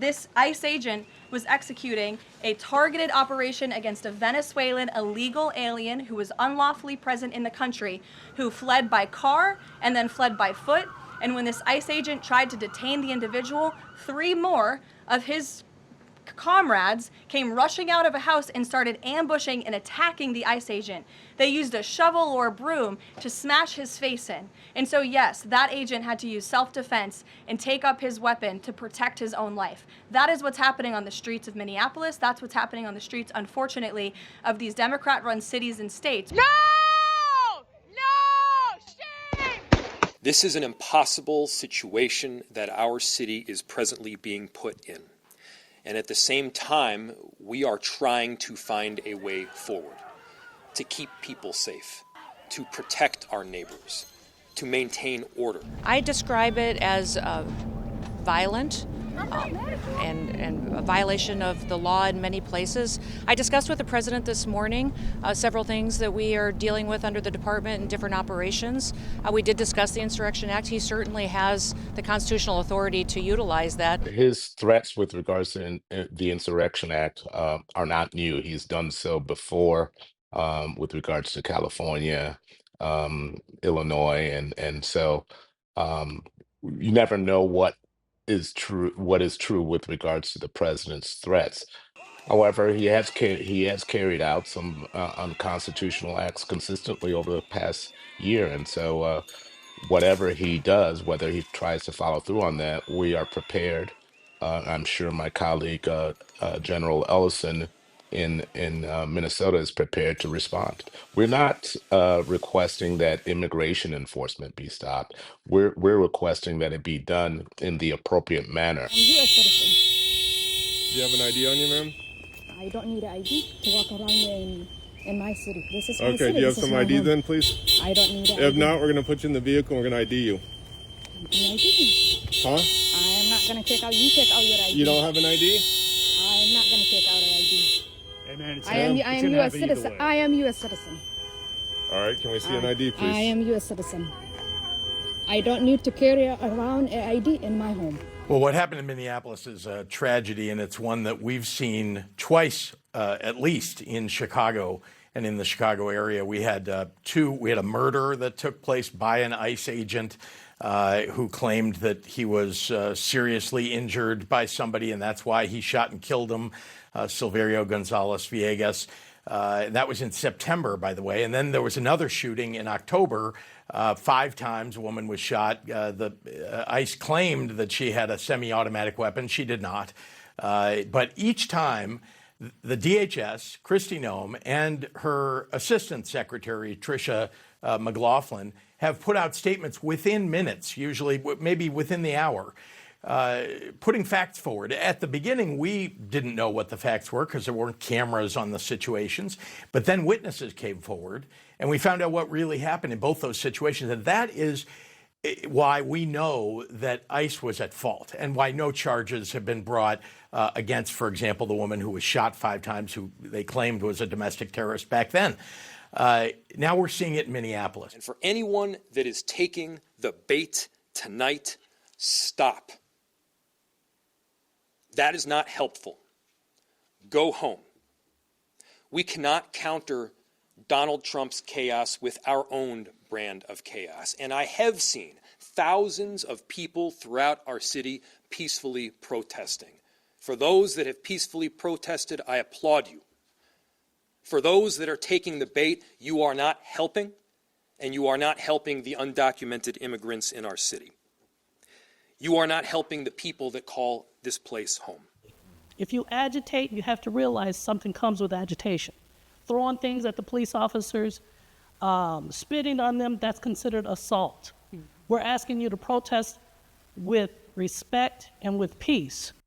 this ICE agent was executing a targeted operation against a Venezuelan illegal alien who was unlawfully present in the country, who fled by car and then fled by foot. And when this ICE agent tried to detain the individual, 3 more of his comrades came rushing out of a house and started ambushing and attacking the ICE agent. They used a shovel or a broom to smash his face in. And so yes, that agent had to use self-defense and take up his weapon to protect his own life. That is what's happening on the streets of Minneapolis. That's what's happening on the streets, unfortunately, of these Democrat-run cities and states. No! No! Shame! This is an impossible situation that our city is presently being put in. And at the same time, we are trying to find a way forward, to keep people safe, to protect our neighbors, to maintain order. I describe it as violent and a violation of the law in many places. I discussed with the president this morning several things that we are dealing with under the department and different operations. We did discuss the Insurrection Act. He certainly has the constitutional authority to utilize that. His threats with regards to the Insurrection Act are not new. He's done so before with regards to California, Illinois, and so you never know what is true with regards to the president's threats. However, he has carried out some unconstitutional acts consistently over the past year, and so whatever he does, whether he tries to follow through on that, we are prepared. I'm sure my colleague General Ellison in Minnesota is prepared to respond. We're not requesting that immigration enforcement be stopped. We're requesting that it be done in the appropriate manner. I'm a U.S. citizen. Do you have an ID on you, ma'am? I don't need an ID to walk around in my city. This is my Okay, city. do you have This is some my ID home. then, please? I don't need an If ID. not, we're going to put you in the vehicle and we're going to ID you. Can I ID? Huh? I am not going to take out. You take out your ID. You don't have an ID? I am not going to take out an ID. Hey man, it's I am gonna U.S. happen either citizen. way. I am U.S. citizen. All right, can we see an ID, please? I am U.S. citizen. I don't need to carry around an ID in my home. Well, what happened in Minneapolis is a tragedy, and it's one that we've seen twice, at least, in Chicago and in the Chicago area. We had a murder that took place by an ICE agent who claimed that he was seriously injured by somebody, and that's why he shot and killed him, Silverio Gonzalez Villegas. That was in September, by the way. And then there was another shooting in October. 5 times a woman was shot. ICE claimed that she had a semi-automatic weapon. She did not. But each time, the DHS, Kristi Noem, and her assistant secretary, Tricia McLaughlin, have put out statements within minutes, usually maybe within the hour, putting facts forward. At the beginning, we didn't know what the facts were because there weren't cameras on the situations. But then witnesses came forward, and we found out what really happened in both those situations. And that is why we know that ICE was at fault and why no charges have been brought against, for example, the woman who was shot 5 times, who they claimed was a domestic terrorist back then. Now we're seeing it in Minneapolis. And for anyone that is taking the bait tonight, stop. That is not helpful. Go home. We cannot counter Donald Trump's chaos with our own brand of chaos. And I have seen thousands of people throughout our city peacefully protesting. For those that have peacefully protested, I applaud you. For those that are taking the bait, you are not helping, and you are not helping the undocumented immigrants in our city. You are not helping the people that call this place home. If you agitate, you have to realize something comes with agitation. Throwing things at the police officers, spitting on them, that's considered assault. We're asking you to protest with respect and with peace.